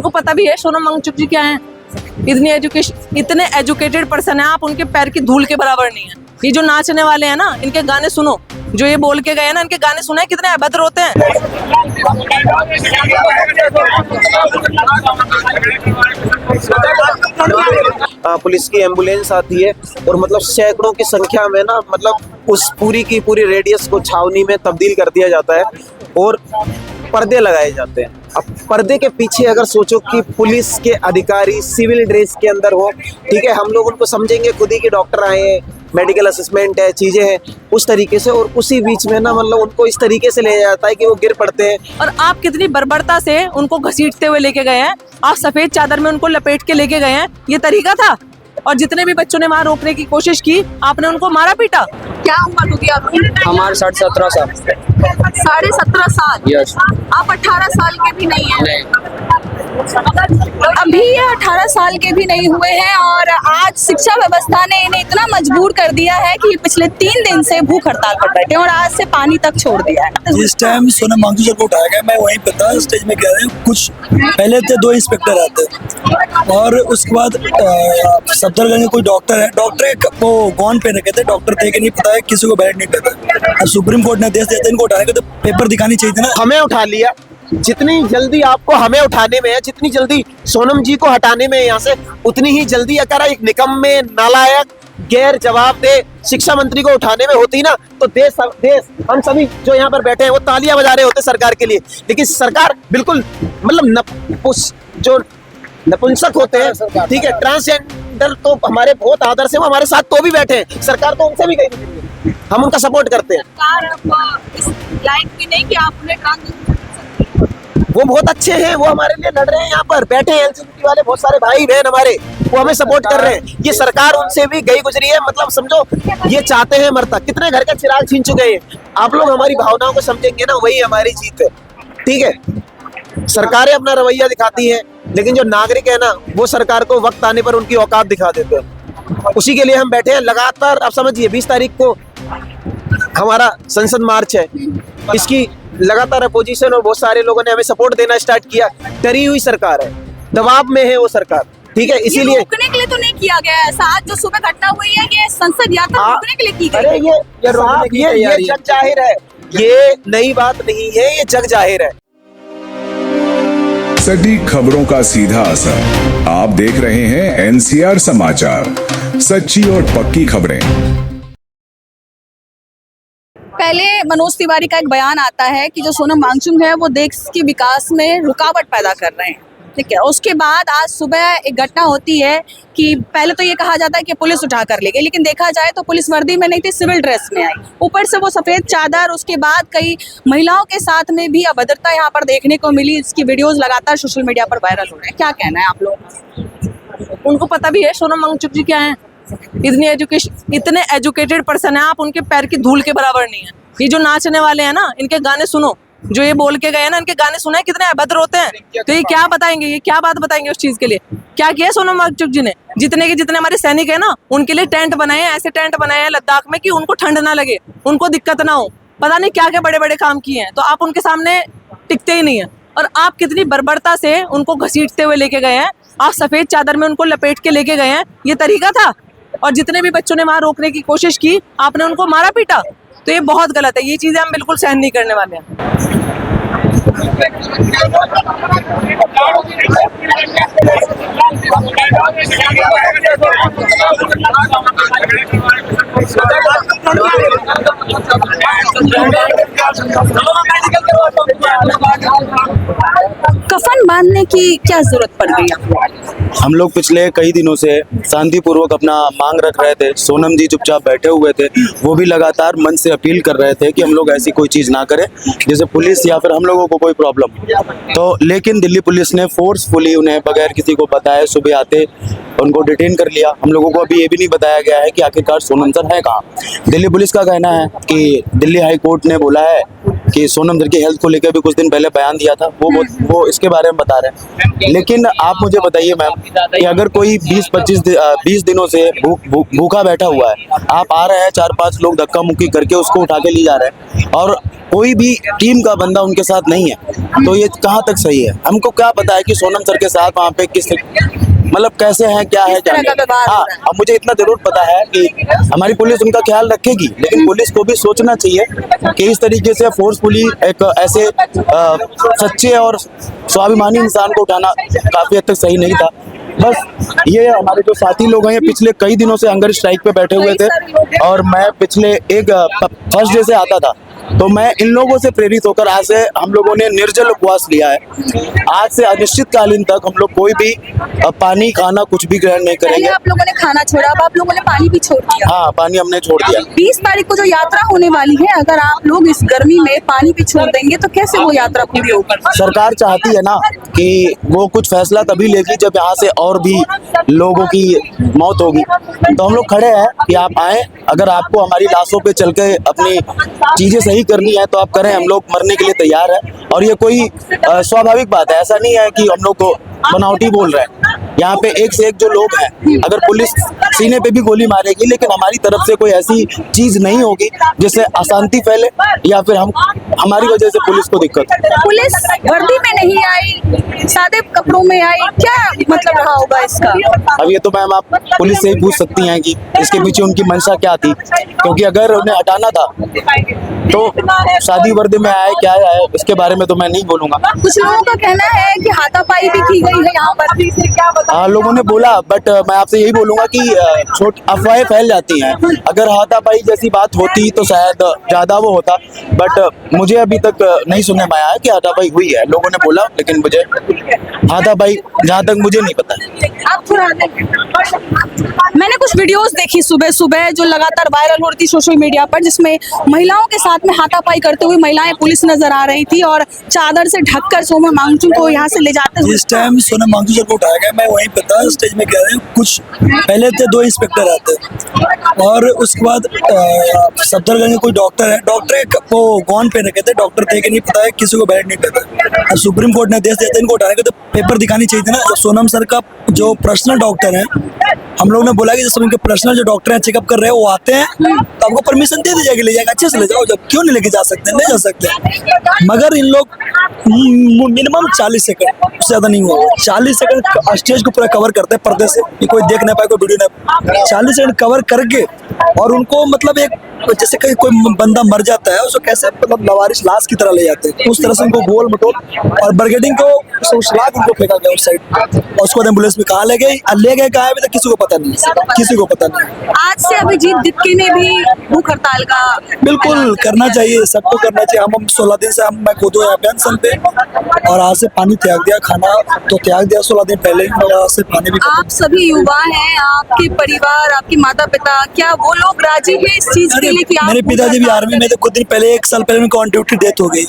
उनको पता भी है सोनम वांगचुक जी क्या है। इतने एजुकेटेड पर्सन है, आप उनके पैर की धूल के बराबर नहीं है। ये जो नाचने वाले हैं ना, इनके गाने सुनो, जो ये बोल के गए हैं ना, इनके गाने सुने कितने अभद्र होते हैं। पुलिस की एम्बुलेंस आती है और मतलब सैकड़ों की संख्या में ना, मतलब उस पूरी की पूरी रेडियस को छावनी में तब्दील कर दिया जाता है और पर्दे लगाए जाते हैं। अब पर्दे के पीछे अगर सोचो कि पुलिस के अधिकारी सिविल ड्रेस के अंदर हो, ठीक है, हम लोग उनको समझेंगे खुद ही कि डॉक्टर आए हैं, मेडिकल असिस्टेंट है, चीजें हैं उस तरीके से, और उसी बीच में ना मतलब उनको इस तरीके से ले जाता है कि वो गिर पड़ते हैं। और आप कितनी बर्बरता से उनको घसीटते हुए लेके गए हैं, आप सफेद चादर में उनको लपेट के लेके गए हैं, ये तरीका था। और जितने भी बच्चों ने वहां रोकने की कोशिश की, आपने उनको मारा पीटा। क्या उम्र होगी आपकी? हमारे 17 साल। 17.5 साल। यस। आप 18 साल के भी नहीं है। अभी ये 18 साल के भी नहीं हुए हैं और आज शिक्षा व्यवस्था ने इन्हें इतना मजबूर कर दिया है कि पिछले 3 दिन से भूख हड़ताल पर बैठे और आज से पानी तक छोड़ दिया है। जिस टाइम सोनम वांगचुक को उठाया गया, मैं वहीं पे था स्टेज में, कह रहे कुछ पहले थे 2 इंस्पेक्टर आते और उसके बाद सफदरगंज में कोई डॉक्टर है, डॉक्टर वो गॉन पे रखे थे, डॉक्टर थे कि नहीं पता है, किसी को बैठ नहीं पता। सुप्रीम कोर्ट ने आदेश दिया था इनको उठाने का, तो पेपर दिखानी चाहिए थी ना। हमें उठा लिया, जितनी जल्दी आपको हमें उठाने में है, जितनी जल्दी सोनम जी को हटाने में यहाँ से, उतनी ही जल्दी अगर एक निकम्मे, नालायक, गैर जवाबदेह शिक्षा मंत्री को उठाने में होती ना, तो देश हम सभी जो यहाँ पर बैठे हैं वो तालियां बजा रहे होते सरकार के लिए। लेकिन सरकार बिल्कुल मतलब जो नपुंसक होते हैं, ठीक है, ट्रांसजेंडर तो हमारे बहुत आदर से वो हमारे साथ तो भी बैठे हैं, सरकार तो उनसे भी गई नहीं, हम उनका सपोर्ट करते हैं। इस लाइन की नहीं कि आप उन्हें वो बहुत अच्छे हैं, वो हमारे लिए लड़ रहे हैं, यहाँ पर बैठे हैं एलजीबीटी वाले बहुत सारे भाई बहन हमारे, वो हमें सपोर्ट कर रहे हैं। ये सरकार उनसे भी गई गुजरी है, मतलब समझो ये चाहते हैं मरता, कितने घर का चिराग छीन चुके हैं। आप लोग हमारी भावनाओं को समझेंगे ना, वही हमारी जीत है, ठीक है। सरकारें अपना रवैया दिखाती हैं, लेकिन जो नागरिक है ना, वो सरकार को वक्त आने पर उनकी औकात दिखा देते हैं। उसी के लिए हम बैठे हैं लगातार। आप समझिए 20 तारीख को हमारा संसद मार्च है, इसकी लगातार अपोजिशन और बहुत सारे लोगों ने हमें सपोर्ट देना स्टार्ट किया। डरी हुई सरकार है, दबाव में है वो सरकार, ठीक है, इसीलिए रोकने के लिए तो नहीं किया गया ऐसा। आज जो सुबह घटना हुई है, ये संसद यात्रा रोकने के लिए की गई। अरे ये जग जाहिर है, ये नई बात नहीं है, ये जग जाहिर है। सटीक खबरों का सीधा असर। आप देख रहे हैं एनसीआर समाचार, सच्ची और पक्की खबरें। पहले मनोज तिवारी का एक बयान आता है कि जो सोनम वांगचुक है वो देश के विकास में रुकावट पैदा कर रहे हैं, ठीक है। उसके बाद आज सुबह एक घटना होती है कि पहले तो ये कहा जाता है कि पुलिस उठा कर ले गई, लेकिन देखा जाए तो पुलिस वर्दी में नहीं थी, सिविल ड्रेस में आई, ऊपर से वो सफ़ेद चादर। उसके बाद कई महिलाओं के साथ में भी अभद्रता यहाँ पर देखने को मिली। इसकी वीडियोज़ लगातार सोशल मीडिया पर वायरल हो रहे हैं। क्या कहना है आप लोग? उनको पता भी है सोनम वांगचुक जी क्या है। इतने एजुकेटेड पर्सन है, आप उनके पैर की धूल के बराबर नहीं है। ये जो नाचने वाले हैं ना, इनके गाने सुनो, जो ये बोल के गए हैं ना, इनके गाने सुने कितने अभद्र होते हैं। तो ये क्या बताएंगे, ये क्या बात बताएंगे उस चीज के लिए? क्या किया सोनम वांगचुक जी ने? जितने के जितने हमारे सैनिक है ना, उनके लिए टेंट बनाए हैं, ऐसे टेंट बनाए हैं लद्दाख में कि उनको ठंड ना लगे, उनको दिक्कत ना हो। पता नहीं क्या क्या बड़े बड़े काम किए हैं, तो आप उनके सामने टिकते ही नहीं है। और आप कितनी बर्बरता से उनको घसीटते हुए लेके गए हैं, आप सफेद चादर में उनको लपेट के लेके गए हैं, ये तरीका था। और जितने भी बच्चों ने वहां रोकने की कोशिश की, आपने उनको मारा पीटा, तो ये बहुत गलत है। ये चीजें हम बिल्कुल सहन नहीं करने वाले हैं। कफन बांधने की क्या जरूरत पड़ गई आपको? हम लोग पिछले कई दिनों से शांतिपूर्वक अपना मांग रख रहे थे। सोनम जी चुपचाप बैठे हुए थे, वो भी लगातार मन से अपील कर रहे थे कि हम लोग ऐसी कोई चीज़ ना करें जैसे पुलिस या फिर हम लोगों को कोई प्रॉब्लम। तो लेकिन दिल्ली पुलिस ने फोर्सफुली उन्हें बगैर किसी को बताए सुबह आते उनको डिटेन कर लिया। हम लोगों को अभी ये भी नहीं बताया गया है कि आखिरकार सोनम सर है कहाँ। दिल्ली पुलिस का कहना है कि दिल्ली हाई कोर्ट ने बोला है कि सोनम सर की हेल्थ को लेकर भी कुछ दिन पहले बयान दिया था, वो इसके बारे में बता रहे हैं। लेकिन आप मुझे बताइए मैम कि अगर कोई 20 दिनों से भूखा बैठा हुआ है, आप आ रहे हैं 4-5 लोग धक्का मुक्की करके उसको उठा के ले जा रहे हैं और कोई भी टीम का बंदा उनके साथ नहीं है, तो ये कहाँ तक सही है? हमको क्या पता है कि सोनम सर के साथ वहाँ पे किस मतलब कैसे हैं, क्या है, क्या नहीं। हाँ, अब मुझे इतना जरूर पता है कि हमारी पुलिस उनका ख्याल रखेगी, लेकिन पुलिस को भी सोचना चाहिए कि इस तरीके से फोर्सफुली एक ऐसे सच्चे और स्वाभिमानी इंसान को उठाना काफी हद तक सही नहीं था। बस ये हमारे जो साथी लोग हैं, ये पिछले कई दिनों से हंगर स्ट्राइक पे बैठे हुए थे और मैं पिछले एक फर्स्ट डे से आता था, तो मैं इन लोगों से प्रेरित होकर आज से हम लोगों ने निर्जल उपवास लिया है। आज से अनिश्चितकालीन तक हम लोग कोई भी पानी खाना कुछ भी ग्रहण नहीं पहले करेंगे। आप लोगों ने खाना छोड़ा, अब आप लोगों ने पानी भी छोड़ दिया। हाँ, पानी हमने छोड़ दिया। 20 तारीख को जो यात्रा होने वाली है, अगर आप लोग इस गर्मी में पानी भी छोड़ देंगे तो कैसे वो यात्रा पूरी होगी? सरकार चाहती है ना कि वो कुछ फैसला तभी लेगी जब यहाँ से और भी लोगों की मौत होगी। तो हम लोग खड़े हैं कि आप आए, अगर आपको हमारी लाशों पे चल के अपनी चीजें सही करनी है तो आप करें, हम लोग मरने के लिए तैयार हैं। और ये कोई स्वाभाविक बात है, ऐसा नहीं है कि हम लोग को बनावटी बोल रहे हैं। यहाँ पे एक से एक जो लोग हैं, अगर पुलिस सीने पे भी गोली मारेगी लेकिन हमारी तरफ से कोई ऐसी चीज नहीं होगी जिससे अशांति फैले या फिर हमारी वजह से पुलिस को दिक्कत। पुलिस वर्दी में नहीं आई, सादे कपड़ों में आई, क्या मतलब रहा होगा इसका? अब ये तो मैम आप पुलिस से ही पूछ सकती हैं कि इसके पीछे उनकी मंशा क्या थी, क्योंकि अगर उन्हें हटाना था तो शादी वर्दी में आए क्या है इसके बारे में तो मैं नहीं बोलूंगा। कुछ लोगों का कहना है कि हाथापाई भी की गई है यहाँ पर। हाँ, लोगों ने बोला, बट मैं आपसे यही बोलूंगा कि अफवाहें फैल जाती हैं। अगर हाथापाई जैसी बात होती तो शायद ज्यादा वो होता, बट मुझे अभी तक नहीं सुनने में आया है कि हाथापाई हुई है। लोगों ने बोला, लेकिन मुझे हाथापाई जहाँ तक मुझे नहीं पता। आप थोड़ा मैंने कुछ वीडियोस देखी सुबह सुबह जो लगातार वायरल हो रही थी सोशल मीडिया पर, जिसमें महिलाओं के साथ में हाथापाई करते हुए महिलाएं पुलिस नजर आ रही थी और चादर से ढककर सोनम वांगचुक को यहाँ से ले जाते हुए। जिस टाइम सोनम वांगचुक सर को उठाया गया, मैं वहीं पे था स्टेज में, कह रहे हैं कुछ पहले थे 2 इंस्पेक्टर आते और उसके बाद सफदरगंज में कोई डॉक्टर है, डॉक्टर वो गॉन पे रखे थे, डॉक्टर थे कि नहीं पता है, किसी को बैठ नहीं पता। सुप्रीम कोर्ट ने देश दिया था इनको उठाने के, तो पेपर दिखानी चाहिए थी ना। सोनम सर का जो पर्सनल डॉक्टर है, हम लोग ने बोला कि जैसे उनके पर्सनल जो डॉक्टर हैं चेकअप कर रहे हैं, वो आते हैं तो आपको परमिशन दे दी जाएगी, ले जाएगा, अच्छे से ले जाओ, जब क्यों नहीं लेके जा सकते, नहीं जा सकते। मगर इन लोग मिनिमम 40 सेकंड, उससे ज्यादा नहीं हुआ, 40 सेकंड स्टेज को पूरा कवर करते हैं पर्दे से कि कोई देख ना पाए, कोई वीडियो ना पाए। 40 सेकंड कवर करके और उनको मतलब एक जैसे कहीं कोई बंदा मर जाता है उसको कैसे मतलब लवारिश लाश की तरह ले जाते हैं, उस तरह से उनको गोल मटोल और बरगेडिंग को उछलाकर उनको फेंका गया उस साइड, और उसको एम्बुलेंस में कहाँ ले गए कहाँ अभी तक किसी को पता नहीं, किसी को पता नहीं। आज से अभिजीत दिक्की ने भी भूख हड़ताल का बिल्कुल करना चाहिए, सबको करना चाहिए। हम 16 दिन से मैं खुद हूँ यहाँ पे अनशन पे, और आज से पानी त्याग दिया, खाना तो त्याग दिया 16 दिन पहले ही, और आज से पानी भी। आप सभी युवा हैं, आपके परिवार, आपके माता पिता, क्या वो लोग राजी है इस चीज के लिए कि आप? मेरे पिताजी भी आर्मी में थे, कुछ दिन पहले 1 साल पहले उनकी ऑन ड्यूटी डेथ हो गई।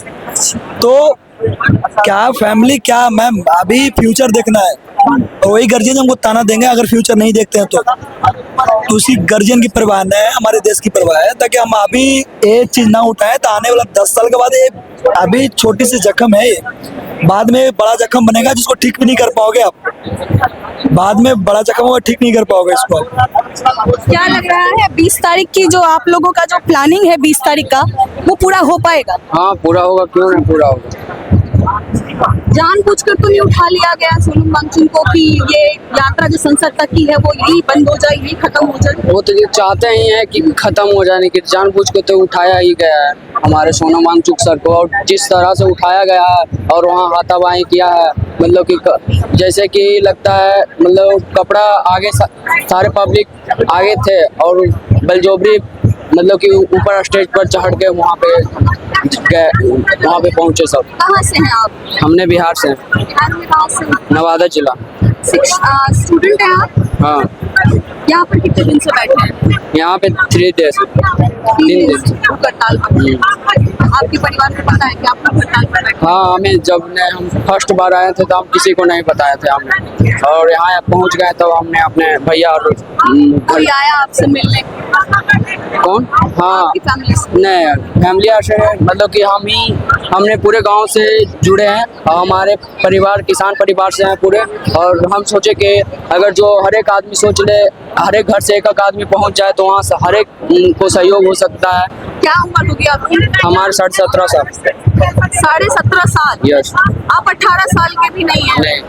तो क्या फैमिली, क्या मैम, अभी फ्यूचर देखना है, और वही गार्जियन हमको ताना देंगे अगर फ्यूचर नहीं देखते हैं तो उसी गार्जियन की परवाह है, हमारे देश की परवाह है, ताकि हम अभी एक चीज ना उठाएं तो आने वाला 10 साल के बाद एक अभी छोटी सी जख्म है, ये बाद में बड़ा जख्म बनेगा जिसको ठीक भी नहीं कर पाओगे आप, बाद में बड़ा जख्म होगा, ठीक नहीं कर पाओगे इसको आप। क्या लग रहा है 20 तारीख की जो आप लोगों का जो प्लानिंग है 20 तारीख का, वो पूरा हो पाएगा? हाँ, पूरा होगा, क्यों नहीं पूरा होगा। जानबूझकर तो नहीं उठा लिया गया सोनम वांगचुक को कि ये यात्रा जो संसद तक की है वो यही बंद हो जाए, यही खत्म हो जाए? वो तो ये चाहते ही हैं कि खत्म हो जाने की, जानबूझ के तो उठाया ही गया है हमारे सोनम वांगचुक सर को, और जिस तरह से उठाया गया है और वहाँ हाथापाई किया है, मतलब कि जैसे कि लगता है मतलब कपड़ा आगे सारे पब्लिक आगे थे और बलजोबरी मतलब कि ऊपर स्टेज पर चढ़ के वहाँ पे पहुँचे सब। कहाँ से हैं आप? हमने बिहार से, बिहार में कहाँ से? नवादा जिला। स्टूडेंट हैं आप? हाँ। यहाँ पर कितने दिन से बैठे हैं? यहाँ पे 3 days 3 दिन से। भूख हड़ताल पर। आपके परिवार को पता है कि आप भूख हड़ताल पर बैठे हैं? हाँ, हम फर्स्ट बार आए थे तो हम किसी को नहीं बताए थे हमने, और यहाँ पहुँच गए तो हमने अपने भैया और कोई आया आपसे मिलने? कौन? हाँ, आपकी फैमिली से? नहीं, फैमिली से मतलब कि हमने पूरे गांव से जुड़े हैं और हमारे परिवार किसान परिवार से हैं पूरे, और हम सोचे कि अगर जो हर एक आदमी सोच ले, हर एक घर से एक आदमी पहुंच जाए तो वहाँ से हर एक को सहयोग हो सकता है। क्या उम्र होगी आपकी? हमारे 17.5 साल। 17.5 साल? यस। आप 18 साल के भी नहीं है? नहीं।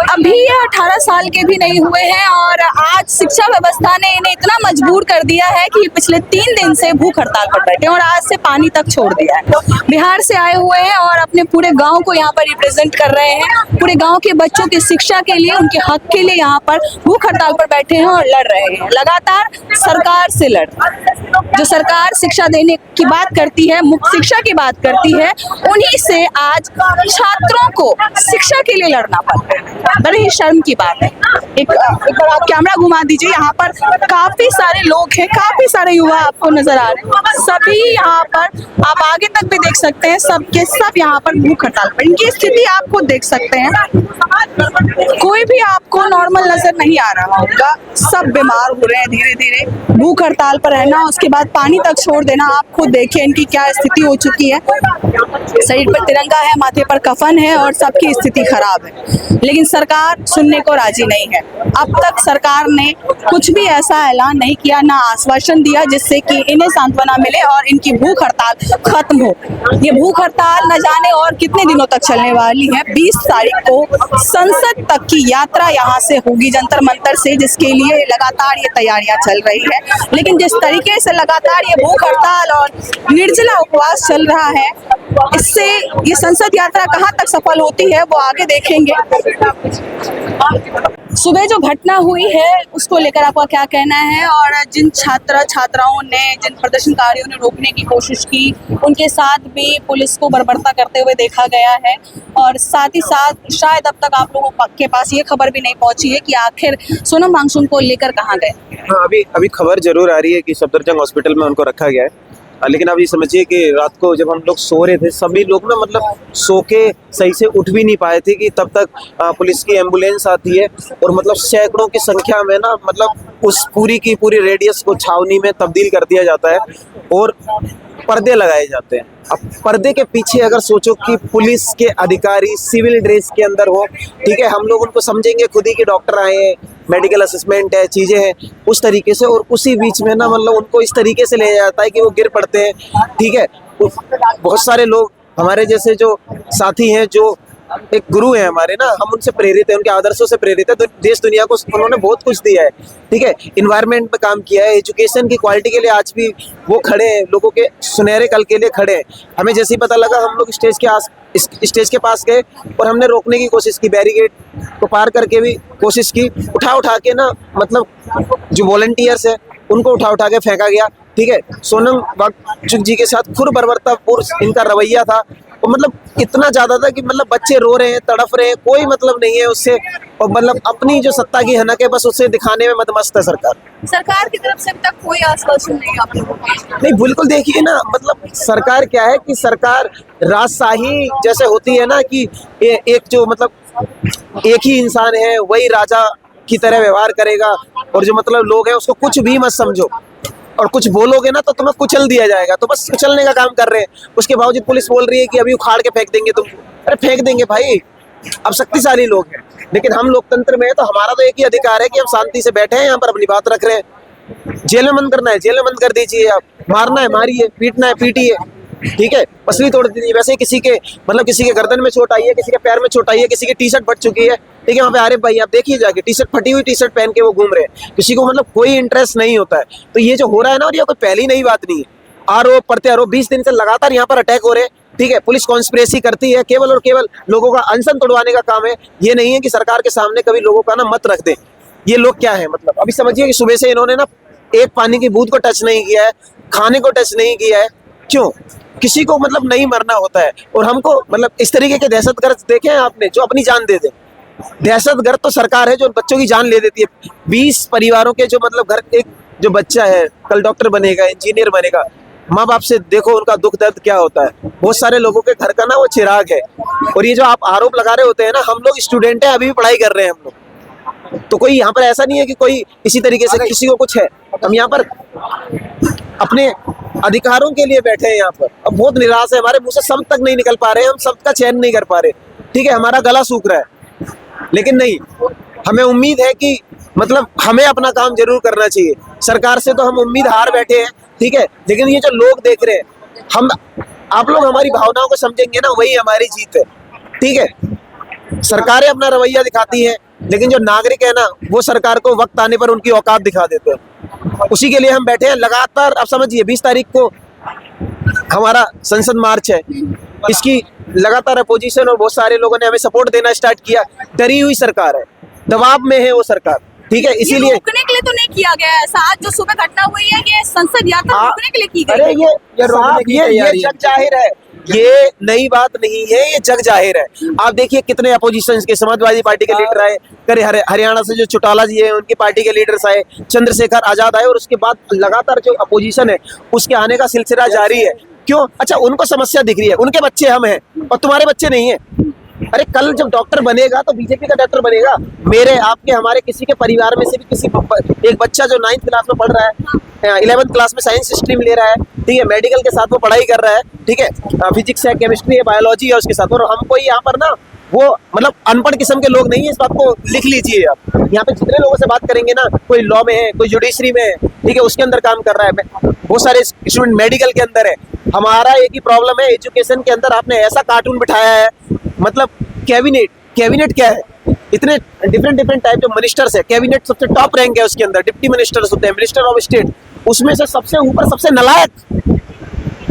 अभी ये 18 साल के भी नहीं हुए हैं और आज शिक्षा व्यवस्था ने इन्हें इतना मजबूर कर दिया है कि पिछले 3 दिन से भूख हड़ताल पर बैठे हैं और आज से पानी तक छोड़ दिया है। बिहार से आए हुए हैं और अपने पूरे गांव को यहाँ पर रिप्रेजेंट कर रहे हैं। पूरे गांव के बच्चों की शिक्षा के लिए, उनके हक के लिए यहाँ पर भूख हड़ताल पर बैठे हैं और लड़ रहे हैं लगातार सरकार से लड़। जो सरकार शिक्षा देने की बात करती है, मुफ्त शिक्षा की बात करती है, उन्हीं से आज छात्रों को शिक्षा के लिए लड़ना पड़ता है। बड़ी ही शर्म की बात है। एक बार आप कैमरा घुमा दीजिए, यहाँ पर काफी सारे लोग हैं, काफी सारे युवा आपको नजर आ रहे हैं। सभी यहाँ पर, आप आगे तक भी देख सकते हैं, सबके सब यहाँ पर भूख हड़ताल पर। इनकी स्थिति आप खुद देख सकते हैं, कोई भी आपको नॉर्मल नजर नहीं आ रहा होगा। सब बीमार हो रहे हैं धीरे धीरे। भूख हड़ताल पर रहना, उसके बाद पानी तक छोड़ देना, आप खुद देखिए इनकी क्या स्थिति हो चुकी है। शरीर पर तिरंगा है, माथे पर कफन है और सबकी स्थिति खराब है, लेकिन सरकार सुनने को राजी नहीं है। अब तक सरकार ने कुछ भी ऐसा ऐलान नहीं किया, ना आश्वासन दिया जिससे कि इन्हें सांत्वना मिले और इनकी भूख हड़ताल खत्म हो। ये भूख हड़ताल न जाने और कितने दिनों तक चलने वाली है। 20 तारीख को संसद तक की यात्रा यहाँ से होगी, जंतर मंतर से, जिसके लिए लगातार ये तैयारियां चल रही है। लेकिन जिस तरीके से लगातार ये भूख हड़ताल और निर्जला उपवास चल रहा है, इससे ये संसद यात्रा कहाँ तक सफल होती है वो आगे देखेंगे। सुबह जो घटना हुई है उसको लेकर आपका क्या कहना है, और जिन छात्राओं ने, जिन प्रदर्शनकारियों ने रोकने की कोशिश की, उनके साथ भी पुलिस को बर्बरता करते हुए देखा गया है, और साथ ही साथ शायद अब तक आप लोगों के पास ये खबर भी नहीं पहुंची है कि आखिर सोनम वांगचुक को लेकर कहाँ गए। हाँ, अभी खबर जरूर आ रही है कि सफदरजंग हॉस्पिटल में उनको रखा गया है, लेकिन अब ये समझिए कि रात को जब हम लोग सो रहे थे, सभी लोग ना मतलब सो के सही से उठ भी नहीं पाए थे कि तब तक पुलिस की एम्बुलेंस आती है और मतलब सैकड़ों की संख्या में ना मतलब उस पूरी की पूरी रेडियस को छावनी में तब्दील कर दिया जाता है और पर्दे लगाए जाते हैं। अब पर्दे के पीछे अगर सोचो कि पुलिस के अधिकारी सिविल ड्रेस के अंदर हो, ठीक है, हम लोग उनको समझेंगे खुद ही कि डॉक्टर आए हैं, मेडिकल असेसमेंट है, चीज़ें हैं, उस तरीके से, और उसी बीच में ना मतलब उनको इस तरीके से ले जाता है कि वो गिर पड़ते हैं, ठीक है। बहुत सारे लोग हमारे जैसे जो साथी हैं, जो एक गुरु है हमारे ना, हम उनसे प्रेरित हैं, उनके आदर्शों से प्रेरित है, तो देश दुनिया को उन्होंने बहुत कुछ दिया है, ठीक है। इन्वायरमेंट में काम किया है, एजुकेशन की क्वालिटी के लिए आज भी वो खड़े हैं, लोगों के सुनहरे कल के लिए खड़े हैं। हमें जैसे ही पता लगा हम लोग स्टेज के पास गए और हमने रोकने की कोशिश की, बैरिकेड को पार करके भी कोशिश की, उठा के ना मतलब जो वॉलंटियर्स है उनको उठा के फेंका गया, ठीक है। सोनम वांगचुक जी के साथ खुर बर्बरतापूर्ण इनका रवैया था, और मतलब इतना ज्यादा था कि मतलब बच्चे रो रहे हैं, तड़फ रहे हैं, कोई मतलब नहीं है उससे, और मतलब अपनी जो सत्ता की हनक है बस उससे दिखाने में मदमस्त है सरकार की तरफ से अभी तक कोई आश्वासन नहीं आप लोगों को? नहीं, बिल्कुल देखिए ना, मतलब सरकार क्या है कि सरकार राजशाही जैसे होती है ना कि एक जो मतलब एक ही इंसान है वही राजा की तरह व्यवहार करेगा, और जो मतलब लोग हैं उसको कुछ भी मत समझो, और कुछ बोलोगे ना तो तुम्हें कुचल दिया जाएगा, तो बस कुचलने का काम कर रहे हैं। उसके बावजूद पुलिस बोल रही है कि अभी उखाड़ के फेंक देंगे तुमको। अरे फेंक देंगे भाई, अब शक्तिशाली लोग हैं, लेकिन हम लोकतंत्र में है तो हमारा तो एक ही अधिकार है कि हम शांति से बैठे हैं, यहाँ पर अपनी बात रख रहे हैं। जेल में बंद करना है जेल में बंद कर दीजिए, आप मारना है मारिए, पीटना है पीटिए, ठीक है, पसली तोड़ दीजिए। वैसे ही किसी के गर्दन में चोट आई है, किसी के पैर में चोट आई है, किसी की टी शर्ट फट चुकी है, ठीक है, वहाँ पे आरिफ भाई आप देखिए जाके टी शर्ट फटी हुई टी शर्ट पहन के वो घूम रहे हैं, किसी को मतलब कोई इंटरेस्ट नहीं होता है। तो ये जो हो रहा है ना, और ये कोई पहली नई बात नहीं है, आरोप प्रत्यारोप 20 दिन से लगातार यहाँ पर अटैक हो रहे हैं, ठीक है। पुलिस कॉन्स्पिरेसी करती है, केवल और केवल लोगों का अनशन तोड़वाने का काम है। ये नहीं है कि सरकार के सामने कभी लोगों का ना मत रख दे। ये लोग क्या है, मतलब अभी समझिए कि सुबह से इन्होंने ना एक पानी की बूंद को टच नहीं किया है, खाने को टच नहीं किया है। क्यों? किसी को मतलब नहीं मरना होता है, और हमको मतलब इस तरीके के दहशतगर्द देखे हैं आपने जो अपनी जान दे दे, दहशतगर्द तो सरकार है जो बच्चों की जान ले देती है। 20 परिवारों के जो मतलब घर, एक जो बच्चा है कल डॉक्टर बनेगा, इंजीनियर बनेगा, माँ बाप से देखो उनका दुख दर्द क्या होता है। बहुत सारे लोगों के घर का ना वो चिराग है। और ये जो आप आरोप लगा रहे होते हैं ना, हम लोग स्टूडेंट हैं, अभी भी पढ़ाई कर रहे हैं हम लोग, तो कोई यहाँ पर ऐसा नहीं है कि कोई इसी तरीके से किसी को कुछ है। हम यहाँ पर अपने अधिकारों के लिए बैठे हैं यहाँ पर। अब बहुत निराश है, हमारे मुंह से शब्द तक नहीं निकल पा रहे हैं, हम शब्द का चयन नहीं कर पा रहे। ठीक है, हमारा गला सूख रहा है, लेकिन नहीं, हमें उम्मीद है कि मतलब हमें अपना काम जरूर करना चाहिए। सरकार से तो हम उम्मीद हार बैठे हैं, ठीक है, लेकिन ये जो लोग देख रहे हैं, हम आप लोग हमारी भावनाओं को समझेंगे ना, वही हमारी जीत है। ठीक है, सरकारें अपना रवैया दिखाती हैं, लेकिन जो नागरिक है ना, वो सरकार को वक्त आने पर उनकी औकात दिखा देते हैं। उसी के लिए हम बैठे हैं लगातार। अब समझिए 20 तारीख को हमारा संसद मार्च है, इसकी लगातार अपोजिशन और बहुत सारे लोगों ने हमें सपोर्ट देना स्टार्ट किया। डरी हुई सरकार है, दबाव में है वो सरकार, ठीक है, इसीलिए रुकने के लिए तो नहीं किया गया ऐसा। आज जो सुबह घटना हुई है, ये संसद यात्रा रुकने के लिए की गई। अरे ये जग जाहिर है, ये नई बात नहीं है, ये जग जाहिर है। आप देखिए कितने अपोजिशन के, समाजवादी पार्टी के लीडर आए, हरियाणा से जो चौटाला जी है उनकी पार्टी के लीडर्स आए, चंद्रशेखर आजाद आए, और उसके बाद लगातार जो अपोजिशन है उसके आने का सिलसिला जारी है। क्यों? अच्छा, उनको समस्या दिख रही है, उनके बच्चे हम हैं और तुम्हारे बच्चे नहीं है। अरे कल जब डॉक्टर बनेगा तो बीजेपी का डॉक्टर बनेगा। मेरे आपके हमारे किसी के परिवार में से भी किसी एक बच्चा जो 9th क्लास में पढ़ रहा है, 11th क्लास में साइंस स्ट्रीम ले रहा है, ठीक है, मेडिकल के साथ वो पढ़ाई कर रहा है, ठीक है, फिजिक्स है, केमिस्ट्री है, बायोलॉजी है उसके साथ, और हम कोई यहाँ पर ना वो मतलब अनपढ़ किस्म के लोग नहीं है। इस बात को लिख लीजिए आप। यहाँ पे जितने लोगों से बात करेंगे ना, कोई लॉ में है, कोई जुडिशरी में है, ठीक है, उसके अंदर काम कर रहा है, बहुत सारे स्टूडेंट मेडिकल के अंदर है। हमारा एक ही प्रॉब्लम है, एजुकेशन के अंदर आपने ऐसा कार्टून बिठाया है, मतलब कैबिनेट क्या है, इतने डिफरेंट टाइप के मिनिस्टर्स है। कैबिनेट सबसे टॉप रैंक है, उसके अंदर डिप्टी मिनिस्टर्स होते हैं, मिनिस्टर ऑफ स्टेट, उसमें से सबसे ऊपर सबसे नालायक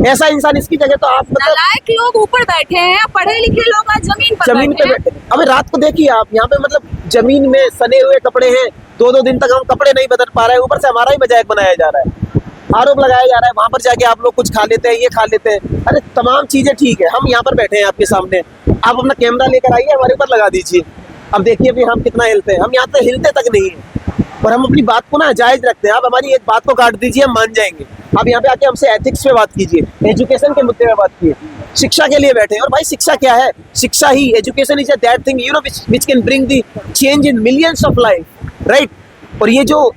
ऐसा इंसान इसकी जगह तो आप मतलब नालायक लोग ऊपर बैठे हैं, पढ़े लिखे लोग आज जमीन पे बैठे हैं। अबे रात को देखिए आप, यहाँ पे मतलब जमीन में सने हुए कपड़े हैं, 2-2 दिन तक हम कपड़े नहीं बदल पा रहे हैं, ऊपर से हमारा ही मजाक बनाया जा रहा है, आरोप लगाया जा रहा है। वहां पर जाके आप लोग कुछ खा लेते हैं, ये खा लेते हैं। अरे तमाम चीजें ठीक है, हम यहाँ पर बैठे हैं आपके सामने, आप अपना कैमरा लेकर आइए, हमारे ऊपर लगा दीजिए। अब देखिए अभी हम कितना हिलते हैं, हम यहाँ पे हिलते तक नहीं है, और हम अपनी बात को ना जायज रखते हैं। आप हमारी एक बात को काट दीजिए, हम मान जाएंगे। आप यहाँ पे आके हमसे एथिक्स पे बात कीजिए, एजुकेशन के मुद्दे पे बात कीजिए, शिक्षा के लिए बैठे हैं। और भाई शिक्षा क्या है? शिक्षा ही, education is that thing you know which can bring the change in millions of life, right. और ये जो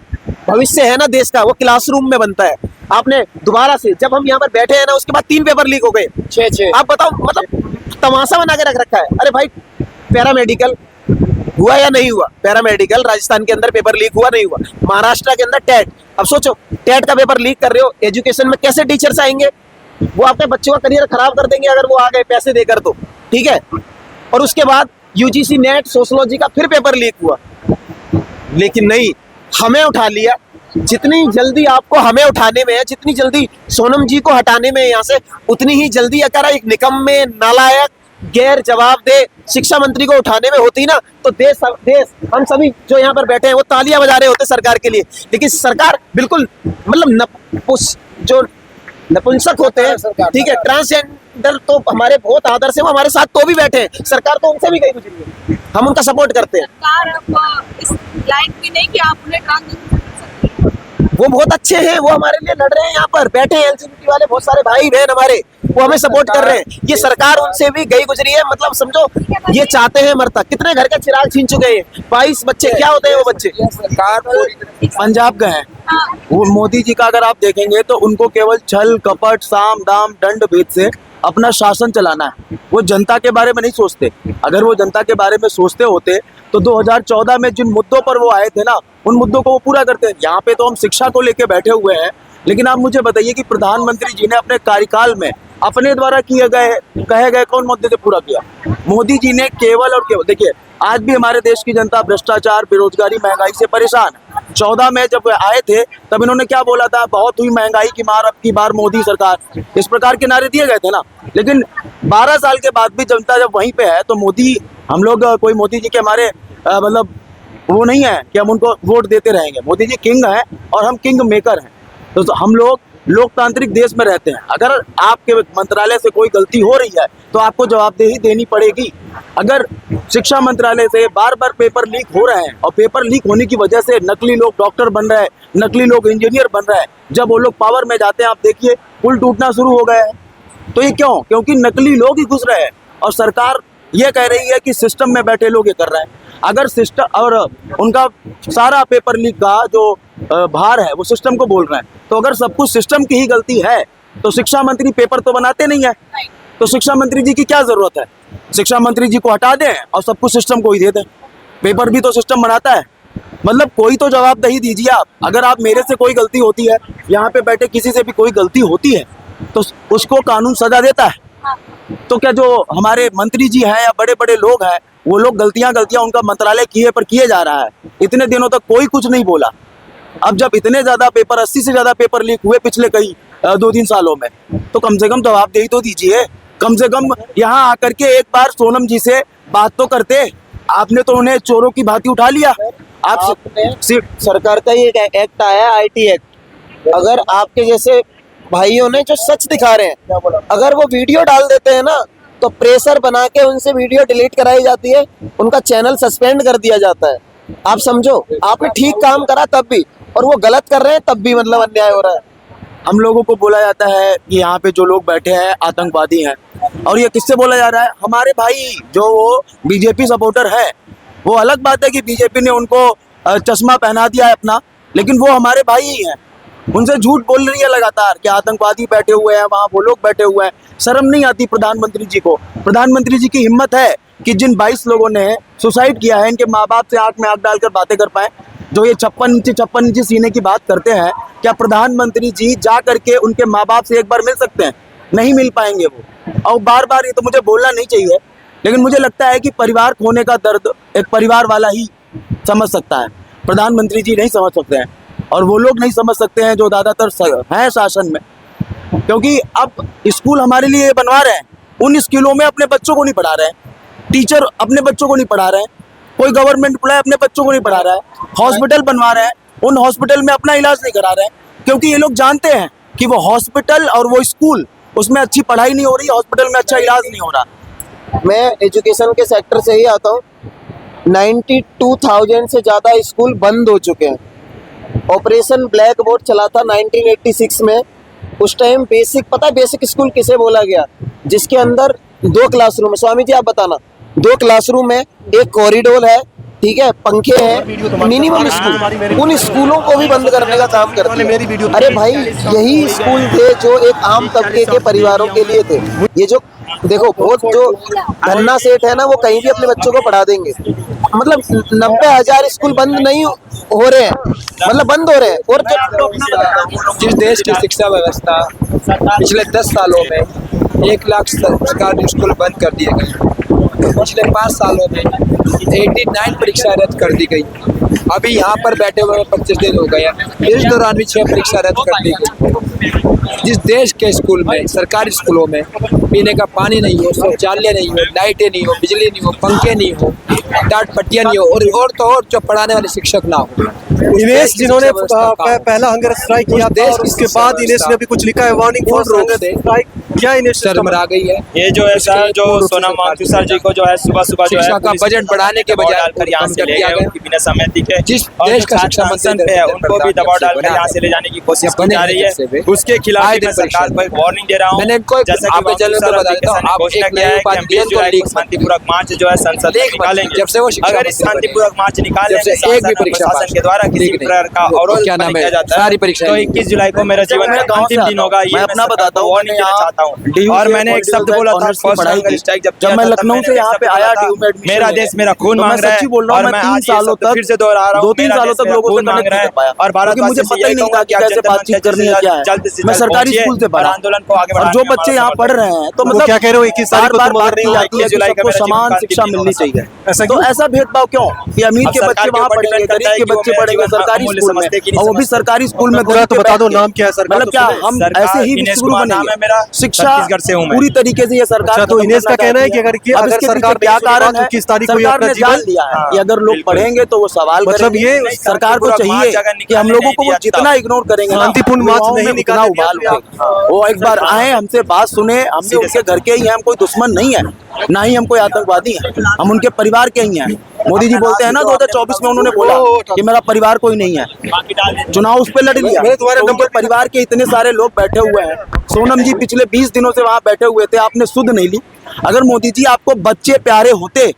भविष्य है ना देश का, वो क्लासरूम में बनता है। आपने दोबारा से, जब हम यहाँ पर बैठे हैं ना, उसके बाद 3 पेपर लीक हो गए, 6 आप बताओ, मतलब तमाशा बना के रख रखा है। अरे भाई पैरामेडिकल हुआ या नहीं हुआ? पैरामेडिकल राजस्थान के अंदर पेपर लीक हुआ नहीं हुआ? महाराष्ट्र के अंदर टेट, अब सोचो टेट का पेपर लीक कर रहे हो, एजुकेशन में कैसे टीचर्स आएंगे? वो आपके बच्चों का करियर खराब कर देंगे अगर वो आ गए पैसे देकर, तो ठीक है। और उसके बाद यूजीसी नेट सोशियोलॉजी का फिर पेपर लीक हुआ, लेकिन नहीं, हमें उठा लिया। जितनी जल्दी आपको हमें उठाने में है, जितनी जल्दी सोनम जी को हटाने में है यहाँ से, उतनी ही जल्दी अगर एक निकम्मे, नालायक, गैर जवाबदेह शिक्षा मंत्री को उठाने में होती ना, तो देश हम सभी जो यहाँ पर बैठे हैं वो तालियां बजा रहे होते सरकार के लिए। लेकिन सरकार बिल्कुल मतलब जो नपुंसक होते हैं, ठीक है, ट्रांसजेंडर तो हमारे बहुत आदर से वो हमारे साथ तो भी बैठे हैं, सरकार तो उनसे भी गई गुजरी है, हम उनका सपोर्ट करते हैं। सरकार अब इस लायक भी नहीं कि आप उन्हें ट्रांसजेंडर कर सकते हैं। वो बहुत अच्छे हैं, वो हमारे लिए लड़ रहे हैं, यहाँ पर बैठे हैं एलजीबीटी वाले बहुत सारे भाई बहन हमारे, वो हमें सपोर्ट कर रहे हैं। ये सरकार उनसे भी गई गुजरी है, मतलब समझो ये चाहते हैं मरता। कितने घर का चिराग छीन चुके हैं, 22 बच्चे, क्या होते हैं वो बच्चे? सरकार पंजाब का है, वो मोदी जी का अगर आप देखेंगे तो उनको केवल छल कपट साम दाम दंड भेद से अपना शासन चलाना है। वो जनता के बारे में नहीं सोचते। अगर वो जनता के बारे में सोचते होते तो 2014 में जिन मुद्दों पर वो आए थे ना, उन मुद्दों को वो पूरा करते हैं। यहाँ पे तो हम शिक्षा को लेके बैठे हुए हैं, लेकिन आप मुझे बताइए कि प्रधानमंत्री जी ने अपने कार्यकाल में अपने द्वारा कहे गए कौन मुद्दे से पूरा किया? मोदी जी ने केवल और केवल, देखिए आज भी हमारे देश की जनता भ्रष्टाचार, बेरोजगारी, महंगाई से परेशान है। 14 में जब आए थे तब इन्होंने क्या बोला था? बहुत हुई महंगाई की मार, अब की बार मोदी सरकार, इस प्रकार के नारे दिए गए थे ना। लेकिन 12 साल के बाद भी जनता जब वहीं पे है तो मोदी, हम लोग कोई मोदी जी के हमारे मतलब वो नहीं है कि हम उनको वोट देते रहेंगे। मोदी जी किंग है और हम किंग मेकर हैं, तो हम लोग लोकतांत्रिक देश में रहते हैं। अगर आपके मंत्रालय से कोई गलती हो रही है तो आपको जवाबदेही देनी पड़ेगी। अगर शिक्षा मंत्रालय से बार बार पेपर लीक हो रहे हैं और पेपर लीक होने की वजह से नकली लोग डॉक्टर बन रहे हैं, नकली लोग इंजीनियर बन रहे हैं, जब वो लोग पावर में जाते हैं आप देखिए पुल टूटना शुरू हो गया है। तो ये क्यों? क्योंकि नकली लोग ही घुस रहे हैं और सरकार ये कह रही है कि सिस्टम में बैठे लोग ये कर रहे हैं। अगर सिस्टम और उनका सारा पेपर लीक का जो भार है वो सिस्टम को बोल रहे हैं, तो अगर सब कुछ सिस्टम की ही गलती है तो शिक्षा मंत्री पेपर तो बनाते नहीं है, तो शिक्षा मंत्री जी की क्या जरूरत है? शिक्षा मंत्री जी को हटा दें और सब कुछ सिस्टम को ही दे दें। पेपर भी तो सिस्टम बनाता है। मतलब कोई तो जवाबदेही दीजिए आप। अगर आप मेरे से कोई गलती होती है, यहाँ पे बैठे किसी से भी कोई गलती होती है, तो उसको कानून सजा देता है। तो क्या जो हमारे मंत्री जी हैं या बड़े बड़े लोग हैं, वो लोग गलतियां उनका मंत्रालय किए पर किए जा रहा है। इतने दिनों तक कोई कुछ नहीं बोला। अब जब इतने ज्यादा पेपर 80 से ज्यादा पेपर लीक हुए पिछले कई 2-3 सालों में, तो कम से कम जवाबदेही तो दीजिए। कम से कम यहाँ आकर के एक बार सोनम जी से बात तो करते। आपने तो उन्हें चोरों की भांति उठा लिया। सरकार का ये एक्ट आया है, IT एक्ट। अगर आपके जैसे भाइयों ने जो सच दिखा रहे हैं, अगर वो वीडियो डाल देते हैं ना, तो प्रेशर बना के उनसे वीडियो डिलीट कराई जाती है, उनका चैनल सस्पेंड कर दिया जाता है। आप समझो, आपने ठीक काम करा तब भी, और वो गलत कर रहे हैं तब भी मतलब अन्याय हो रहा है। हम लोगों को बोला जाता है कि यहाँ पे जो लोग बैठे हैं आतंकवादी हैं, और ये किससे बोला जा रहा है? हमारे भाई जो वो बीजेपी सपोर्टर है। वो अलग बात है कि बीजेपी ने उनको चश्मा पहना दिया है अपना, लेकिन वो हमारे भाई ही हैं। उनसे झूठ बोल रही है लगातार कि आतंकवादी बैठे हुए हैं, वहाँ वो लोग बैठे हुए हैं। शर्म नहीं आती प्रधानमंत्री जी को? प्रधानमंत्री जी की हिम्मत है कि जिन 22 लोगों ने सुसाइड किया है, इनके माँ बाप से आंख में आंख डालकर बातें कर पाए। जो ये 56 इंची सीने की बात करते हैं, क्या प्रधानमंत्री जी जा करके उनके माँ बाप से एक बार मिल सकते हैं? नहीं मिल पाएंगे वो। और बार बार ये तो मुझे बोलना नहीं चाहिए, लेकिन मुझे लगता है कि परिवार खोने का दर्द एक परिवार वाला ही समझ सकता है। प्रधानमंत्री जी नहीं समझ सकते हैं, और वो लोग नहीं समझ सकते हैं जो ज़्यादातर हैं शासन में। क्योंकि अब स्कूल हमारे लिए बनवा रहे हैं, उन स्कूलों में अपने बच्चों को नहीं पढ़ा रहे हैं। टीचर अपने बच्चों को नहीं पढ़ा रहे हैं, कोई गवर्नमेंट एम्प्लॉय अपने बच्चों को नहीं पढ़ा रहा है। हॉस्पिटल बनवा रहे हैं, उन हॉस्पिटल में अपना इलाज नहीं करा रहे हैं, क्योंकि ये लोग जानते हैं कि वो हॉस्पिटल और वो स्कूल, उसमें अच्छी पढ़ाई नहीं हो रही, हॉस्पिटल में अच्छा इलाज नहीं हो रहा। मैं एजुकेशन के सेक्टर से ही आता हूँ। 92,000 से ज़्यादा स्कूल बंद हो चुके हैं। ऑपरेशन ब्लैक बोर्ड चला था 1986 में। उस टाइम बेसिक स्कूल किसे बोला गया? जिसके अंदर 2 क्लासरूम है। स्वामी जी आप बताना, 2 क्लासरूम है, एक कॉरिडोर है, ठीक है, पंखे हैं, मिनिमम स्कूल। उन स्कूलों को भी बंद करने का काम करते हैं। अरे भाई, यही स्कूल थे जो एक आम तबके के परिवारों के लिए थे। ये जो देखो, बहुत जो धन्ना सेठ है ना, वो कहीं भी अपने बच्चों को पढ़ा देंगे। मतलब 90,000 स्कूल बंद नहीं हो रहे हैं, मतलब बंद हो रहे हैं। और जिस देश की शिक्षा व्यवस्था पिछले 10 सालों में 1 लाख सरकारी स्कूल बंद कर दिए गए, पिछले 5 सालों में 89 परीक्षा रद्द कर दी गई। अभी यहाँ पर बैठे हुए 25 दिन हो गए हैं, इस दौरान भी 6 परीक्षा रद्द कर दी गई। जिस देश के स्कूल में, सरकारी स्कूलों में पीने का पानी नहीं हो, शौचालय नहीं हो, लाइटें नहीं हो, बिजली नहीं हो, पंखे नहीं हो, टाट पट्टियाँ नहीं हो, और जो पढ़ाने वाले शिक्षक ना हो। इनेस जिन्होंने पहला हंगर स्ट्राइक किया था, और उसके बाद इनेस ने भी कुछ लिखा है, वार्निंग फॉर हंगर स्ट्राइक। क्या इनेस शर्मरा गई है? ये जो है सर, जो सोनम वांगचुक सर जी को जो है सुबह जो है शिक्षा का बजट बढ़ाने के बजाय यहाँ से ले गए, उनकी बिना सहमति के। जिस देश का शिक्षा मंत्री है उनको भी दबाव डालकर यहाँ से ले जाने की कोशिश की जा रही है। उसके खिलाफ मैं सरकार को एक वार्निंग दे रहा हूँ। जैसा कि शांतिपूर्वक मार्च जो है संसद में निकालेंगे। अगर इस शांतिपूर्वक मार्च निकालें प्रशासन के द्वारा किसी प्रकार का अवरोध किया जाता है, तो 21 जुलाई को मेरा जीवन का अंतिम दिन होगा। ये अपना बताता हूँ, वार्निंग देना चाहता हूँ। और मैंने एक शब्द बोला था, जब मैं लखनऊ से यहाँ पे आया, मेरा देश मेरा खून मांग रहा है, और मैं 3 सालों तक फिर से दोहरा रहा हूँ, 2-3 सालों तक लोगों से कनेक्ट नहीं कर पाया, और भारत मुझे पता ही नहीं था कि कैसे बातचीत करनी है, क्या है। मैं सरकारी स्कूल से पढ़ा, आंदोलन को आगे और जो बच्चे यहाँ पढ़ रहे हैं, तो मतलब क्या कह रहे हो, 21 तारीख को बार बात की जाती है कि सबको समान शिक्षा मिलनी चाहिए। तो ऐसा भेदभाव क्यों कि अमीर के बच्चे वहाँ पढ़ेंगे, गरीब के बच्चे पढ़ेंगे सरकारी स्कूल में, और वो भी सरकारी स्कूल में। पूरा तो बता दो, नाम क्या है सरकार? मतलब क्या हम ऐसे ही विश्वगुरु बनेंगे? शिक्षा पूरी तरीके से ये सरकार, तो इनेस का कहना है कि अगर सरकार क्या कारण है, 21 तारीख को सरकार ने जान लिया है कि अगर लोग पढ़ेंगे तो वो सवाल मतलब ये सरकार को चाहिए कि हम लोगों को वो जितना इग्नोर करेंगे, शांतिपूर्ण मार्च नहीं निकाला, वो एक बार आए, हमसे बात सुने, हम भी उनके घर के ही हैं, हम कोई दुश्मन नहीं है। ना ही हम कोई आतंकवादी हैं, हम उनके परिवार के ही हैं। मोदी जी बोलते हैं ना 2024 में उन्होंने बोला कि मेरा परिवार कोई नहीं है, चुनाव उस पर लड़ लिया। तो उनके परिवार के इतने सारे लोग बैठे हुए हैं। सोनम जी पिछले 20 दिनों से वहां बैठे हुए थे, आपने सुध नहीं ली। अगर मोदी जी आपको बच्चे प्यारे होते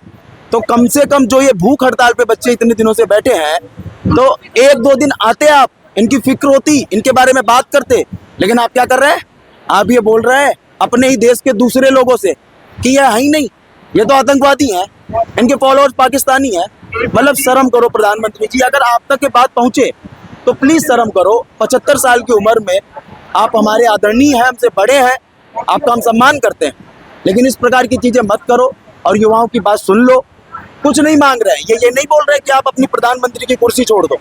तो कम से कम जो ये भूख हड़ताल पे बच्चे इतने दिनों से बैठे हैं तो 1-2 दिन आते आप, इनकी फिक्र होती, इनके बारे में बात करते। लेकिन आप क्या कर रहे हैं, आप ये बोल रहे हैं अपने ही देश के दूसरे लोगों से कि ये है ही नहीं, ये तो आतंकवादी हैं, इनके फॉलोअर्स पाकिस्तानी हैं। मतलब शर्म करो प्रधानमंत्री जी, अगर आप तक ये बात पहुंचे तो प्लीज शर्म करो। 75 साल की उम्र में आप हमारे आदरणीय हैं, हमसे बड़े हैं, आपका हम सम्मान करते हैं, लेकिन इस प्रकार की चीजें मत करो और युवाओं की बात सुन लो। कुछ नहीं मांग रहे हैं, ये नहीं बोल रहे कि आप अपनी प्रधानमंत्री की कुर्सी छोड़ दो,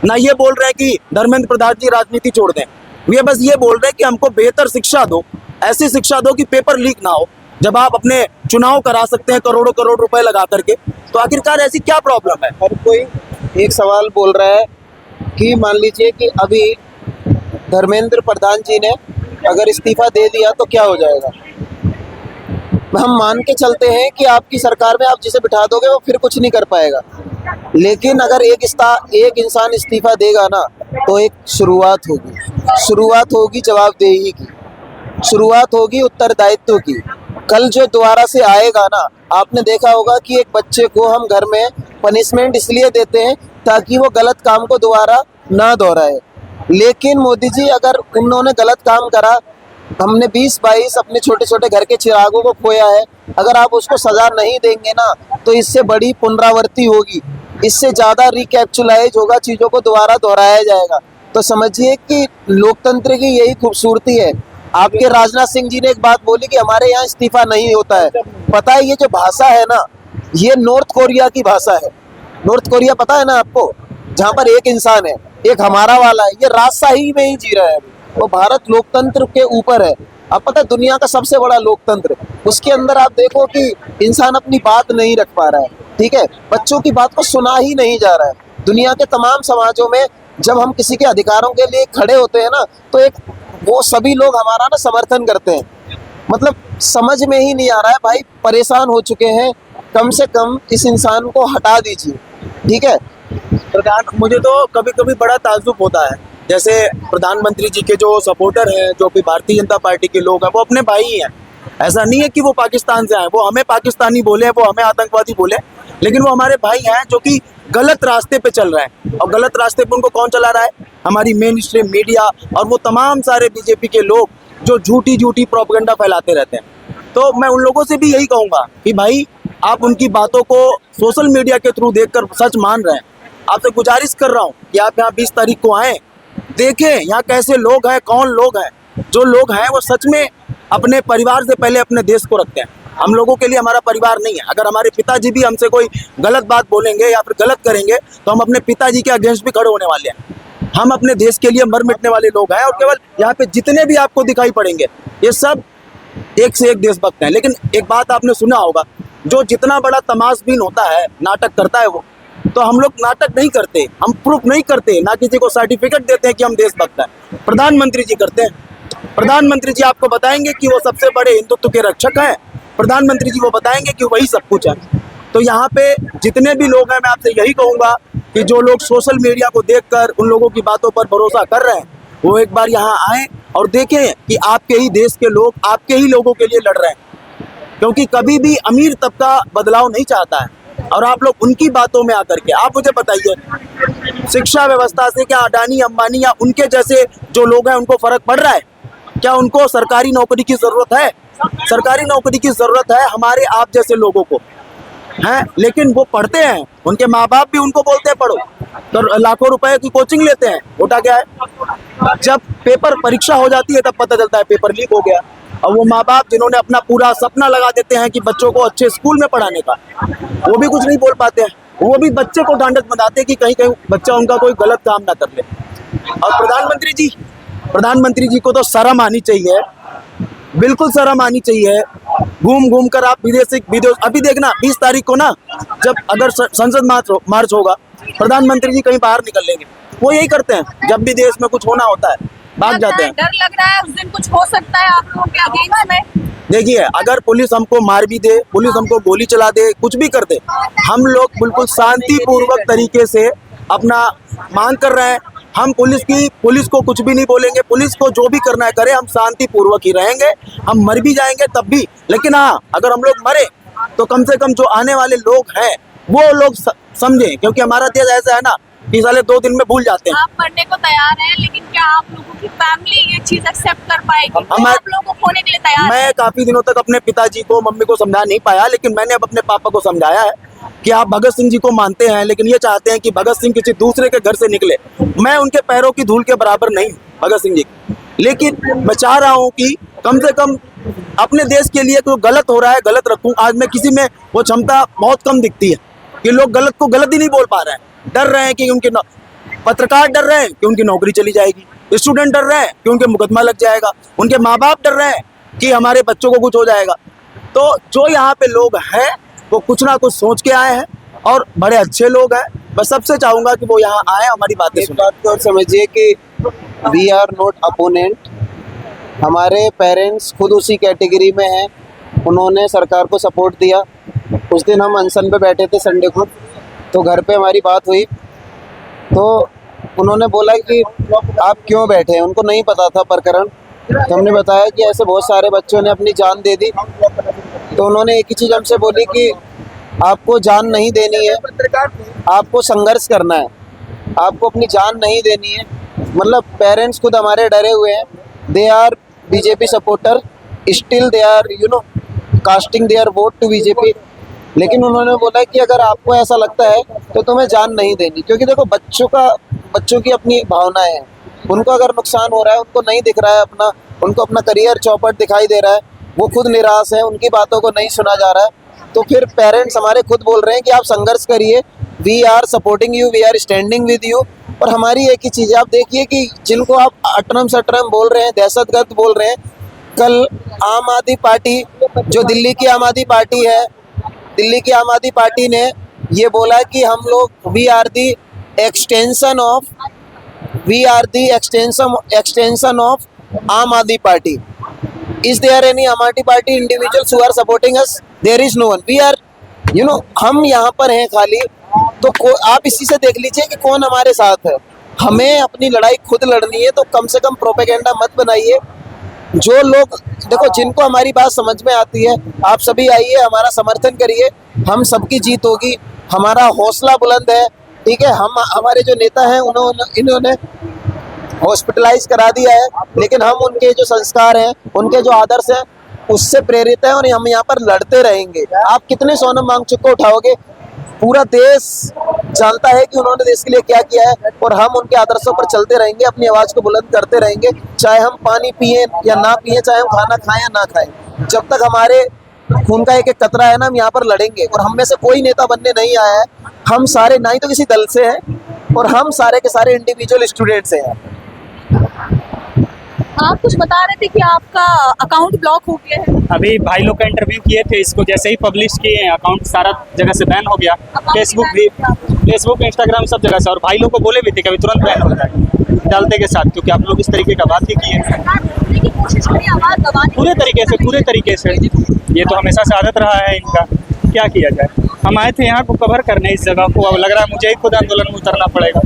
ना ये बोल रहे हैं कि धर्मेंद्र प्रधान जी राजनीति छोड़ दें। ये बस ये बोल रहे हैं कि हमको बेहतर शिक्षा दो, ऐसी शिक्षा दो कि पेपर लीक ना हो। जब आप अपने चुनाव करा सकते हैं करोड़ों करोड़ रुपए लगा करके, तो आखिरकार ऐसी क्या प्रॉब्लम है? हर कोई एक सवाल बोल रहा है कि मान लीजिए कि अभी धर्मेंद्र प्रधान जी ने अगर इस्तीफा दे दिया तो क्या हो जाएगा। हम मान के चलते हैं कि आपकी सरकार में आप जिसे बिठा दोगे वो फिर कुछ नहीं कर पाएगा, लेकिन अगर एक इंसान इस्तीफा देगा ना तो एक शुरुआत होगी जवाबदेही की, शुरुआत होगी उत्तरदायित्व की। कल जो दोबारा से आएगा ना, आपने देखा होगा कि एक बच्चे को हम घर में पनिशमेंट इसलिए देते हैं ताकि वो गलत काम को दोबारा ना दोहराए। लेकिन मोदी जी अगर उन्होंने गलत काम करा, हमने 20-22 अपने छोटे छोटे घर के चिरागों को खोया है, अगर आप उसको सजा नहीं देंगे ना तो इससे बड़ी पुनरावृत्ति होगी, इससे ज़्यादा रिकैप्चुलाइज होगा, चीज़ों को दोबारा दोहराया जाएगा। तो समझिए कि लोकतंत्र की यही खूबसूरती है। आपके राजनाथ सिंह जी ने एक बात बोली कि हमारे यहाँ इस्तीफा नहीं होता है। पता है ये जो भाषा है ना, ये नॉर्थ कोरिया की भाषा है। नॉर्थ कोरिया पता है ना आपको, जहाँ पर एक इंसान है, एक हमारा वाला है, ये राजशाही में ही जी रहा है। वो भारत लोकतंत्र के ऊपर है। अब पता है दुनिया का सबसे बड़ा लोकतंत्र, उसके अंदर आप देखो कि इंसान अपनी बात नहीं रख पा रहा है, ठीक है, बच्चों की बात को सुना ही नहीं जा रहा है। दुनिया के तमाम समाजों में जब हम किसी के अधिकारों के लिए खड़े होते हैं ना, तो एक वो सभी लोग हमारा ना समर्थन करते हैं। मतलब समझ में ही नहीं आ रहा है भाई, परेशान हो चुके हैं, कम से कम इस इंसान को हटा दीजिए, ठीक है। मुझे तो कभी कभी बड़ा ताज्जुब होता है, जैसे प्रधानमंत्री जी के जो सपोर्टर हैं, जो भी भारतीय जनता पार्टी के लोग हैं, वो अपने भाई ही हैं। ऐसा नहीं है कि वो पाकिस्तान से आए, वो हमें पाकिस्तानी बोले, वो हमें आतंकवादी बोले, लेकिन वो हमारे भाई हैं जो कि गलत रास्ते पे चल रहे हैं। और गलत रास्ते पे उनको कौन चला रहा है? हमारी मेन स्ट्रीम मीडिया और वो तमाम सारे बीजेपी के लोग जो झूठी प्रोपेगेंडा फैलाते रहते हैं। तो मैं उन लोगों से भी यही कहूँगा कि भाई आप उनकी बातों को सोशल मीडिया के थ्रू देखकर सच मान रहे हैं। आपसे गुजारिश कर रहा हूँ कि आप यहाँ 20 तारीख को आएँ, देखें यहाँ कैसे लोग हैं, कौन लोग हैं। जो लोग हैं वो सच में अपने परिवार से पहले अपने देश को रखते हैं। हम लोगों के लिए हमारा परिवार नहीं है। अगर हमारे पिताजी भी हमसे कोई गलत बात बोलेंगे या फिर गलत करेंगे तो हम अपने पिताजी के अगेंस्ट भी खड़े होने वाले हैं। हम अपने देश के लिए मर मिटने वाले लोग हैं। और केवल यहाँ पे जितने भी आपको दिखाई पड़ेंगे ये सब एक से एक देशभक्त हैं। लेकिन एक बात आपने सुना होगा, जो जितना बड़ा तमाशबीन होता है, नाटक करता है वो, तो हम लोग नाटक नहीं करते, हम प्रूफ नहीं करते, ना किसी को सर्टिफिकेट देते हैं कि हम देशभक्त हैं। प्रधानमंत्री जी करते हैं। प्रधानमंत्री जी आपको बताएंगे कि वो सबसे बड़े हिंदुत्व के रक्षक हैं। प्रधानमंत्री जी वो बताएंगे कि वही सब कुछ है। तो यहाँ पे जितने भी लोग हैं, मैं आपसे यही कहूँगा कि जो लोग सोशल मीडिया को देखकर उन लोगों की बातों पर भरोसा कर रहे हैं, वो एक बार यहाँ आएँ और देखें कि आपके ही देश के लोग आपके ही लोगों के लिए लड़ रहे हैं। क्योंकि कभी भी अमीर तबका बदलाव नहीं चाहता है। और आप लोग उनकी बातों में आकर के आप मुझे बताइए, शिक्षा व्यवस्था से क्या अडानी अंबानी या उनके जैसे जो लोग हैं उनको फर्क पड़ रहा है? क्या उनको सरकारी नौकरी की जरूरत है? सरकारी नौकरी की जरूरत है हमारे आप जैसे लोगों को, हैं? लेकिन वो पढ़ते हैं, उनके माँ बाप भी उनको बोलते हैं पढ़ो, तो लाखों रुपए की कोचिंग लेते हैं। होता क्या है, जब पेपर परीक्षा हो जाती है तब पता चलता है पेपर लीक हो गया। और वो माँ बाप जिन्होंने अपना पूरा सपना लगा देते हैं कि बच्चों को अच्छे स्कूल में पढ़ाने का, वो भी कुछ नहीं बोल पाते हैं। वो भी बच्चे को ढांढस बनाते हैं कि कहीं कहीं बच्चा उनका कोई गलत काम ना कर ले। और प्रधानमंत्री जी को तो शर्म आनी चाहिए, बिल्कुल शर्म आनी चाहिए। घूम घूम कर आप विदेश अभी देखना 20 तारीख को ना, जब अगर संसद मार्च होगा, प्रधानमंत्री जी कहीं बाहर निकल लेंगे। वो यही करते हैं, जब भी देश में कुछ होना होता है भाग जाते हैं। डर लग रहा है उस दिन कुछ हो सकता है आप लोगों के अगेंस्ट में? देखिए, अगर पुलिस हमको मार भी दे, पुलिस हमको गोली चला दे, कुछ भी कर दे, हम लोग बिल्कुल शांतिपूर्वक तरीके से अपना मांग कर रहे हैं। हम पुलिस को कुछ भी नहीं बोलेंगे, पुलिस को जो भी करना है करे, हम शांतिपूर्वक ही रहेंगे। हम मर भी जाएंगे तब भी, लेकिन हाँ, अगर हम लोग मरे तो कम से कम जो आने वाले लोग हैं वो लोग समझें, क्योंकि हमारा देश ऐसा है ना कि साले 2 दिन में भूल जाते हैं। आप मरने को तैयार हैं, लेकिन क्या आप लोगों की फैमिली ये चीज एक्सेप्ट कर पाएगी? आप लोगों को खोने के लिए तैयार हैं? मैं काफी दिनों तक अपने पिताजी को, मम्मी को समझा नहीं पाया, लेकिन मैंने अब अपने पापा को समझाया है कि आप भगत सिंह जी को मानते हैं, लेकिन ये चाहते हैं कि भगत सिंह किसी दूसरे के घर से निकले। मैं उनके पैरों की धूल के बराबर नहीं हूँ भगत सिंह जी, लेकिन मैं चाह रहा हूँ कि कम से कम अपने देश के लिए जो गलत हो रहा है गलत रखूं। आज मैं किसी में वो क्षमता बहुत कम दिखती है कि लोग गलत को गलत ही नहीं बोल पा रहे हैं। डर रहे हैं कि उनके पत्रकार डर रहे हैं कि उनकी नौकरी चली जाएगी, स्टूडेंट डर रहे हैं कि उनके मुकदमा लग जाएगा, उनके माँ बाप डर रहे हैं कि हमारे बच्चों को कुछ हो जाएगा। तो जो यहाँ पे लोग हैं वो कुछ ना कुछ सोच के आए हैं और बड़े अच्छे लोग हैं। बस सबसे चाहूंगा कि वो यहाँ आए, हमारी बातें सुनें। बात को और समझिए कि वी आर नॉट अपोनेंट। हमारे पेरेंट्स खुद उसी कैटेगरी में हैं, उन्होंने सरकार को सपोर्ट दिया। उस दिन हम अनशन पे बैठे थे संडे को, तो घर पे हमारी बात हुई, तो उन्होंने बोला कि आप क्यों बैठे हैं, उनको नहीं पता था प्रकरण। तो हमने बताया कि ऐसे बहुत सारे बच्चों ने अपनी जान दे दी। तो उन्होंने एक ही चीज़ हमसे बोली कि आपको जान नहीं देनी है, आपको संघर्ष करना है, आपको अपनी जान नहीं देनी है। मतलब पेरेंट्स खुद हमारे डरे हुए हैं, they are BJP supporter, still they are casting their vote to BJP. लेकिन उन्होंने बोला कि अगर आपको ऐसा लगता है तो तुम्हें जान नहीं देनी, क्योंकि देखो बच्चों की अपनी एक भावनाएं हैं। उनको अगर नुकसान हो रहा है, उनको नहीं दिख रहा है उनको अपना करियर चौपट दिखाई दे रहा है, वो खुद निराश है, उनकी बातों को नहीं सुना जा रहा है। तो फिर पेरेंट्स हमारे खुद बोल रहे हैं कि आप संघर्ष करिए, we are supporting you, we are standing with you. और हमारी एक ही चीज़ है, आप देखिए कि जिनको आप अटरम सटरम बोल रहे हैं, दहशतगर्द बोल रहे हैं, कल आम आदमी पार्टी, जो दिल्ली की आम आदमी पार्टी है, दिल्ली की आम आदमी पार्टी ने ये बोला कि हम लोग we are the extension of Aam Aadmi Party. Is there any Aam Aadmi Party individuals who are supporting us? There is no one. We are हम यहाँ पर हैं खाली। तो आप इसी से देख लीजिए कि कौन हमारे साथ है। हमें अपनी लड़ाई खुद लड़नी है, तो कम से कम प्रोपेगेंडा मत बनाइए। जो लोग देखो, जिनको हमारी बात समझ में आती है, आप सभी आइए, हमारा समर्थन करिए, हम सबकी जीत होगी। हमारा हौसला बुलंद है, ठीक है। हमारे जो नेता हैं इन्होंने हॉस्पिटलाइज करा दिया है, लेकिन हम उनके जो संस्कार हैं, उनके जो आदर्श हैं, उससे प्रेरित हैं और हम यहाँ पर लड़ते रहेंगे। आप कितने सोनम वांगचुक को उठाओगे? पूरा देश जानता है कि उन्होंने देश के लिए क्या किया है, और हम उनके आदर्शों पर चलते रहेंगे, अपनी आवाज़ को बुलंद करते रहेंगे, चाहे हम पानी पिए या ना पिए, चाहे हम खाना खाएं या ना खाएं। जब तक हमारे खून का एक एक कतरा है ना, हम यहाँ पर लड़ेंगे। और हम में से कोई नेता बनने नहीं आया है, हम सारे ना ही तो किसी दल से हैं, और हम सारे के सारे इंडिविजुअल स्टूडेंट्स हैं। आप कुछ बता रहे थे कि आपका अकाउंट ब्लॉक हो गया है। अभी भाई लोग का इंटरव्यू किए थे, इसको जैसे ही पब्लिश किए हैं अकाउंट सारा जगह से बैन हो गया, फेसबुक इंस्टाग्राम सब जगह से। और भाई लोग को बोले भी थे कि अभी तुरंत बैन हो जाए डालते के साथ, क्योंकि आप लोग इस तरीके का बात ही किए पूरे तरीके से। ये तो हमेशा से आदत रहा है इनका, क्या किया जाए। हम आए थे यहाँ को कवर करने इस जगह को, अब लग रहा है मुझे ही खुद आंदोलन में उतरना पड़ेगा।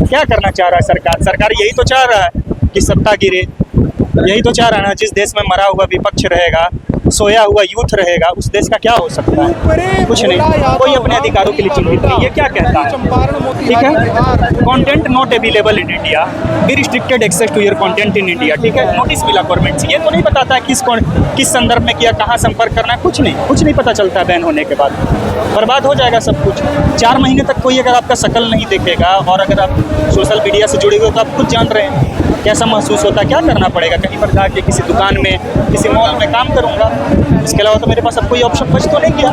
क्या करना चाह रहा है सरकार यही तो चाह रहा है कि सत्ता गिरे, यही तो चाह रहा है ना। जिस देश में मरा हुआ विपक्ष रहेगा, सोया हुआ यूथ रहेगा, उस देश का क्या हो सकता है? कुछ नहीं। कोई अपने अधिकारों के लिए चिंतित नहीं। ये क्या कहता है? ठीक है, content not available in India, be restricted access to your content in India. ठीक है, नोटिस मिला गवर्नमेंट से। ये तो नहीं बताता है किस संदर्भ में किया, कहाँ संपर्क करना है, कुछ नहीं पता चलता है। बैन होने के बाद बर्बाद हो जाएगा सब कुछ। 4 महीने तक कोई अगर आपका शक्ल नहीं देखेगा, और अगर आप सोशल मीडिया से जुड़े हुए, तो आप खुद जान रहे हैं कैसा महसूस होता है। क्या करना पड़ेगा? कहीं पर जाके किसी दुकान में, किसी मॉल में काम करूंगा, इसके अलावा तो मेरे पास अब कोई ऑप्शन बच तो नहीं गया।